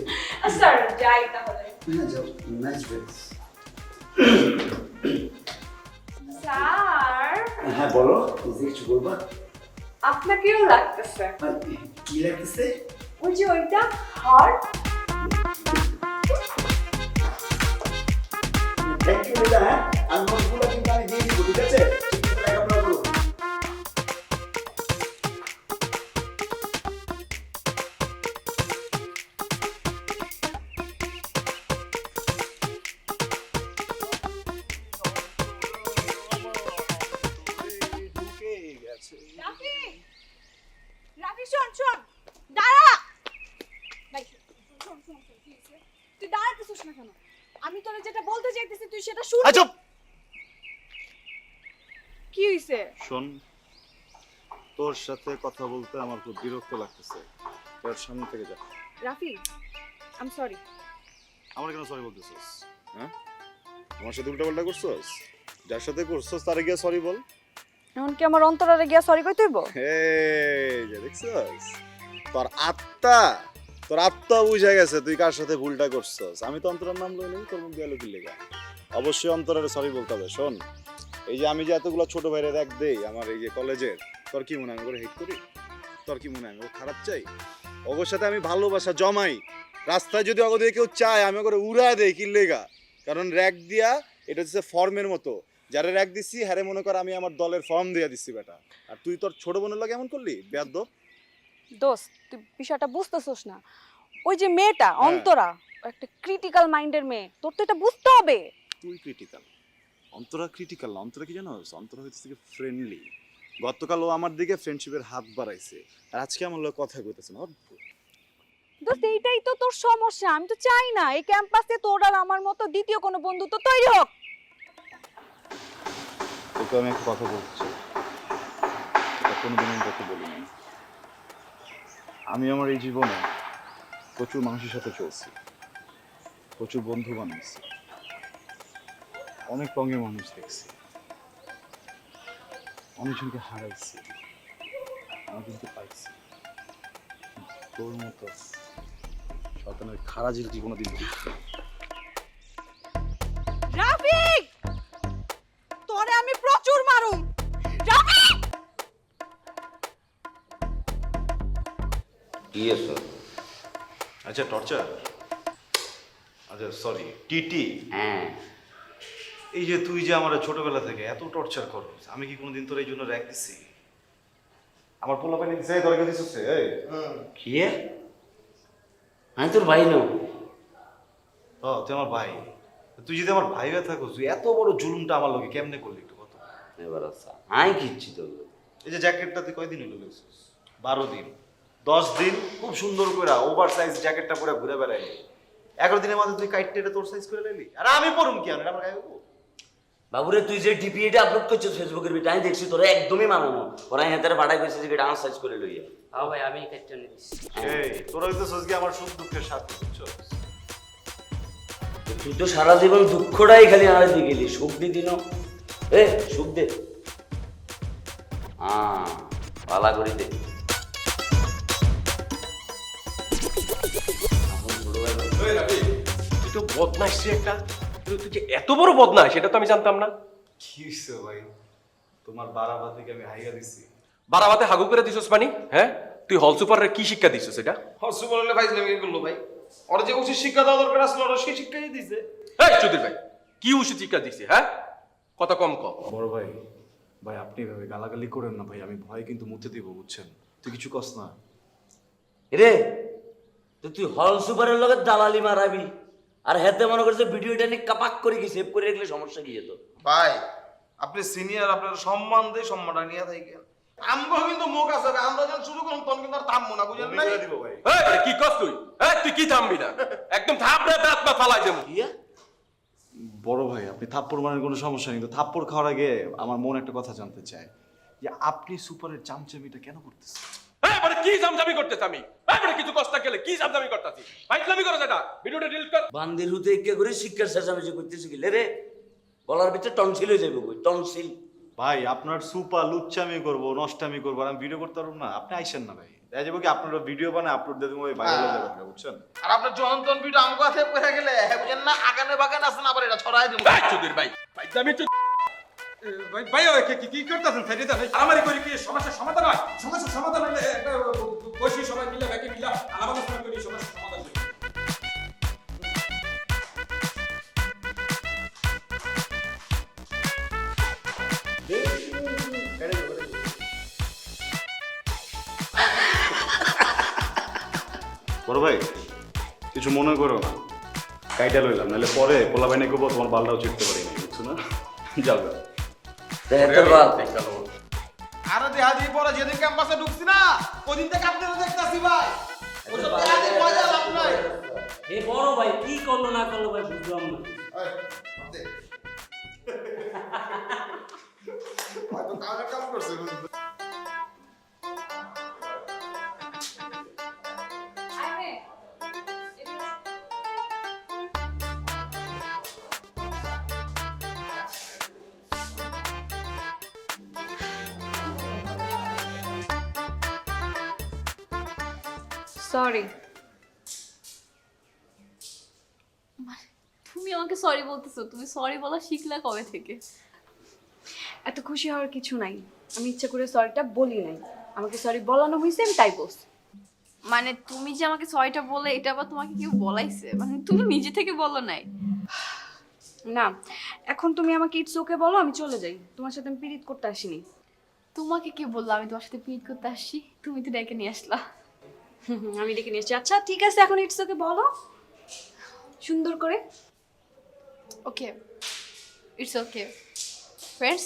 I: স্যার যাই তাহলে।
J: হ্যাঁ যাও, নাইস ড্রেস।
I: স্যার
J: হ্যাঁ বলো, কিছু বলবা?
I: আপনাকেও লাগতেছে।
J: কি লাগতেছে?
I: ওই যে ওইটা হট।
J: থ্যাংক ইউ দিদা। হ্যাঁ আমি নোটগুলো কিন্তু আমি দিয়ে দিব, ঠিক আছে? লেখাপড়া করো।
H: রাফি, রাফি শোন শোন, দাঁড়া। ভাই শোন শোন, কি হইছে? তুই দাঁড়াতেছিস না কেন? আমি তোরে যেটা বলতে চাইতেছি তুই সেটা শুন।
A: চুপ।
H: কি হইছে?
A: শোন, তোর সাথে কথা বলতে আমার খুব বিরক্ত লাগতেছে, তোর সামনে থেকে যা।
H: Rafi I am sorry.
A: আমার কেন সরি বলতেছিস? হ্যাঁ আমার সাথে উল্টাপাল্টা করছস? যার সাথে করছস তারে গিয়ে সরি বল।
H: এখন কি আমার অন্তরে গিয়া সরি কইতে হইব?
A: এই যে দেখছস, তোর আত্মা বুঝে গেছে তুই কার সাথে ভুলটা করছস। আমি তো অন্তরের নাম লই নাই, তোর মুখ দিয়ে লুকিয়ে লেগা। অবশ্যই অন্তরের সরি বলতে হবে। শোন, এই যে আমি যে এতগুলো ছোট ভাইরে দেখ দেই আমার এই যে কলেজের, তোর কি মনে হয় আমি করে হেট করি? তোর কি মনে হয় আমি ওকে খারাপ চাই? ওর সাথে আমি ভালোবাসা জমাই, রাস্তায় যদি ওকে দিয়ে কেউ চায় আমি করে উড়ায় দেই কি লেগা, কারণ র্যাক দিয়া এটা হচ্ছে ফর্মের মতো, যারা র্যাক দিচ্ছি হ্যারে মনে কর আমি আমার দলের ফর্ম দিয়ে দিচ্ছি বেটা। আর তুই তোর ছোট বোনের লাগে এমন করলি বেয়াদব।
H: দোস্ত তুই বিষয়টা বুঝতেছস না, ওই যে মেয়েটা অন্তরা ও একটা ক্রিটিক্যাল মাইন্ডের মেয়ে, তোর তো এটা বুঝতে হবে।
A: তুই ক্রিটিক্যাল, অন্তরা ক্রিটিক্যাল না। অন্তরা কি জানো, অন্তরা হচ্ছে ফ্রেন্ডলি। গতকাল ও আমার দিকে ফ্রেন্ডশিপের হাত বাড়াইছে, আর আজকে আমার লোক কথা কইতেছে না।
H: দোস্ত এইটাই তো তোর সমস্যা, আমি তো চাই না এই ক্যাম্পাসে তোর আর আমার মতো দ্বিতীয় কোনো বন্ধুত্ব তৈরি হোক।
A: তোকে আমি একটা কথা বলছি, কোনোদিন আমি তোকে বলিনি। আমি আমার এই জীবনে প্রচুর মানুষের সাথে চলছি, প্রচুর বন্ধু বানিয়েছি, অনেক রঙের মানুষ দেখছি, অনেকজনকে হারাইছি, আমি কিন্তু পাইছি। তোর মতো শয়তানের খারাপ জিনিস কোনোদিন বুঝছি।
H: রাফিক, তোরে আমি প্রচুর মারুম। রাফিক
A: আচ্ছা টর্চার, আচ্ছা সরি টিটি।
J: হ্যাঁ,
A: এই যে তুই যে আমার ছোটবেলা থেকে এত টর্চার করছিস, আমি কি কোনোদিন তোর এই জন্য র্যাক দিছি? আমার পোলা পানি দিছে তোর কে দিছিস? এই
J: কি আমি তোর ভাই না।
A: ও তুই আমার ভাই, তুই যদি আমার ভাই হয়ে থাকো, তুই এত বড় জুলুমটা আমার লোকে কেমনে করলি একটু কত?
J: এবার আচ্ছা আমি কিচ্ছি তোর।
A: এই যে জ্যাকেটটা তুই কয়দিন হলো লেগছিস? 12 দিন 10 দিন খুব সুন্দর করে ওভার সাইজ জ্যাকেটটা পরে ঘুরে বেড়াই, 11 দিনের মধ্যে তুই কাইট টেটে তোর সাইজ করে লাইলি। আর আমি পরুম কি আমি আমার গায়ে দেবো?
J: বাবুরে তুই যে ডিপি এটা আপলোড করছিস ফেসবুকের ভিতরে, আমি দেখছি তোরা একদমই মানানো। ওরা হেতারে পাঠাই কইছে যে এটা আমার সাইজ করে লইয়া।
M: হ্যাঁ ভাই আমি কাটটা নিয়ে দিচ্ছি।
A: এই তোরা হইতো সজগে আমার সুখ দুঃখের সাথে, বুঝছো?
J: তুই তো সারা জীবন দুঃখটাই খালি আড়াই দিয়ে গেলি, সুখ দিদি না। এ সুখ দে, হ্যাঁ পালা করি দে।
N: তুই তো বদমাইশ রে একটা, তুই যে এত বড় বদমাইশ সেটা তো আমি জানতাম না।
A: কি হইছে ভাই, তোমার বারাবা থেকে আমি হাইয়া দিছি।
N: বারাবাতে হাগু করে দিছস পানি? হ্যাঁ তুই হল সুপারের কি শিক্ষা দিছস এটা?
F: হসু বললে ভাই আমি বললো ভাই, ওরা যে উচিত শিক্ষা দেওয়া দরকার আসলে ওরা সেই শিক্ষাই দিছে।
N: এই চৌধুরী ভাই কি উচিত শিক্ষা দিছে? হ্যাঁ কথা কম কম।
A: বড় ভাই, ভাই আপনি এভাবে গালাগালি করেন না ভাই, আমি ভয় কিন্তু মুতে দিব, বুঝছেন? তুই কিছু কস না
J: রে। তো তুই হল সুপারের লগে দালালি মারাবি, আর হেতে মনে করছে ভিডিওটা নিয়ে কাপাক করে কি সেভ করে রাখলে সমস্যা কি যেত?
F: ভাই আপনি সিনিয়র, আপনার সম্মান দিয়ে সম্মানটা নিয়ে থাকেন। আমগো কিন্তু মুখ আছে, আমরা যখন শুরু করুন তখন কিন্তু আর থামবো না, বুঝেন না?
A: দিব ভাই।
N: এই কি কস তুই? এই তুই কি থামবি না? একদম থামড়ে দাঁত না ফালাই দেব।
A: বড় ভাই আপনি থাপ্পড় মারার কোনো সমস্যা নেই, তো থাপ্পড় খাওয়ার আগে আমার মন একটা কথা জানতে চায় যে আপনি সুপারের চামচামিটা কেন করতেছেন?
N: এই মানে কি জামজামি করতেছ? আমি এই মানে কিছু কষ্ট গেলে কি জামজামি করতেছি? ফাইজলামি করছ এটা, ভিডিওটা ডিলিট কর।
J: বান্দির হুতে একে করে শিক্ষার চেঁচামেচি করতেছে কি রে? গলার ভিতরে টনসিল হয়ে যাবে, টনসিল।
A: ভাই আপনার সুপা লুচ্চামি করবো, নষ্টামি করবো, আর আমি ভিডিও করতে পারবো না? আপনি আইসেন না ভাই, দেখা যাবো কি আপনারা ভিডিও বানায় আপলোড দিয়ে দেবো, ভাইরাল হয়ে যাবে, বুঝছেন?
F: আর আপনার জনতন ভিডিও আমগো আছে পড়ে গেলে বুঝেন না, আগানে বাগানে আছেন আবার এটা ছড়াই দেব।
N: এই চৌধুরী ভাই ফাইজলামি ভাই ভাই কি করতেছেন? সাইডে দাও। আমারই করি কি সমস্যার সমাধান হয়? সমস্যার সমাধান হলে একটা বসি সবাই মিলে ব্যাকে মিলে আলাদা করি সমস্যার সমাধান করি।
A: বড় ভাই কিছু মনে করো না, কাইটা লইলাম, নাহলে পরে পোলা বাইনে করবো তোমার বালটাও চিটতে পারি না, বুঝছো না? যাও যাও।
F: আরে দেহা দিয়ে পরে যেদিন ক্যাম্পাসে ঢুকছি না ওদিন থেকে আপনারা দেখতাছি ভাই, ওসব দেহা দিয়ে মজা লাভ নাই।
M: এই বড় ভাই কি করলো না করলো ভাই বুঝলাম না।
F: হয়তো কামে কাম করছে।
I: সরি।
B: তুমি আমাকে সরি বলতেছো? তুমি সরি বলা শিখলা কবে থেকে?
I: এত খুশি হওয়ার কিছু নাই, আমি ইচ্ছা করে সরিটা বলি নাই, আমাকে সরি বলানো হয়েছে, আমি তাই বলছি।
B: মানে তুমি যে আমাকে সরিটা বলে এটা আবার তোমাকে কেউ বলাইছে? মানে তুমি নিজে থেকে বলো নাই?
I: না, এখন তুমি আমাকে ইটস ওকে বলো, আমি চলে যাই, তোমার সাথে আমি পিরিত করতে আসিনি।
B: তোমাকে কে বললো আমি তোমার সাথে পিট করতে আসছি? তুমি তো ডেকে নিয়ে আসলা।
I: আমি ডেকে নিয়ে এসেছি। আচ্ছা ঠিক আছে, এখন ইটস ওকে বলো সুন্দর করে।
B: ওকে, ইটস ওকে। ফ্রেন্ডস?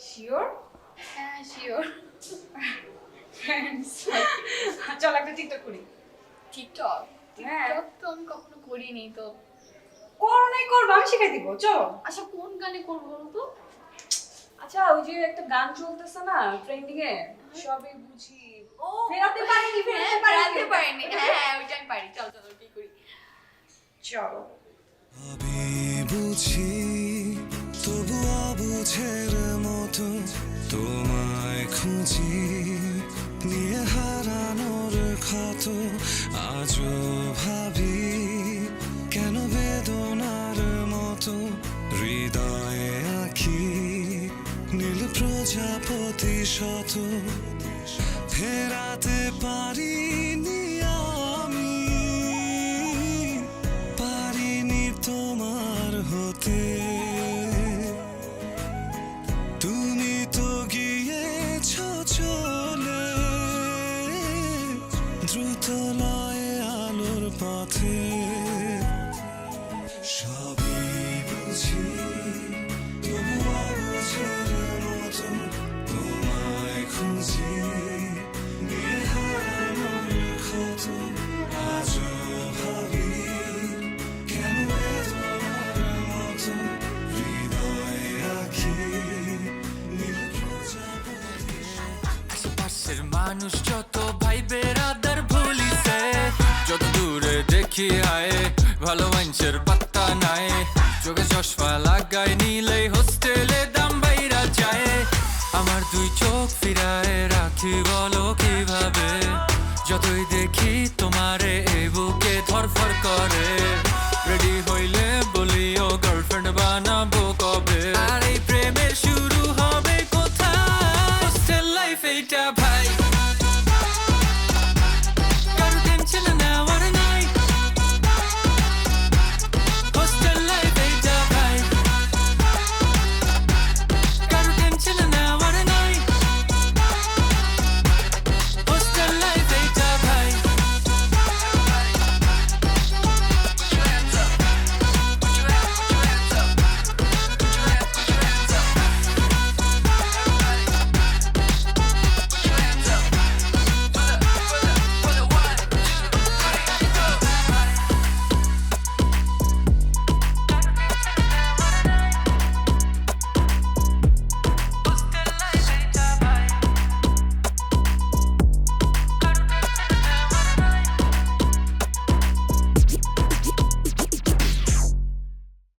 I: শিওর?
B: হ্যাঁ শিওর।
I: চল একটা টিকটক করি।
B: টিকটক?
I: হ্যাঁ।
B: টিকটক তো আমি কখনো করিনি তো।
I: করো নাই, করবো, আমি শিখাই দিব, চলো।
B: আচ্ছা কোন গানে করবো বলো তো?
I: আচ্ছা ওই যে একটা গান চলতেছে না ট্রেন্ডিং এ, সবই বুঝি ফেরাতে পারিনি,
B: ফেরাতে পারিনি। হ্যাঁ ওইটা আমি পারি। চল চল ওটাই করি।
I: চলো।
C: আমি বুঝি তবু অবুঝের মতো তোমায় খুঁজি, নিয়ে হারানোর ক্ষত আজও ভাবি, কেন বেদনার মতো হৃদয়ে আঁকি নীল প্রজাপতি শত, ফেরাতে পারিনি আমি, পারিনি তোমার হতে, তুমি তো গিয়েছ চলে দ্রুত লয়ে আলোর পথে, সবই বুঝি তবু অবুঝের মতো তোমায় খুঁজি, নিয়ে হারানোর ক্ষত আজও ভাবি, কেন বেদনার মতো হৃদয়ে আঁকি নীল প্রজাপতি। আশেপাশের মানুষ যত ভাই বেরাদার ভুলিছে, যত দূরে দেখি আয় ভালো মানুষের পাত্তা নাই, চোখে চশমা লাগাই নিলেই হোস্টেলে দাম বাইরা যায়, আমার দুই চোখ ফিরায় রাখি বলো কিভাবে, যতই দেখি তোমারে এই বুকে ধরফর করে,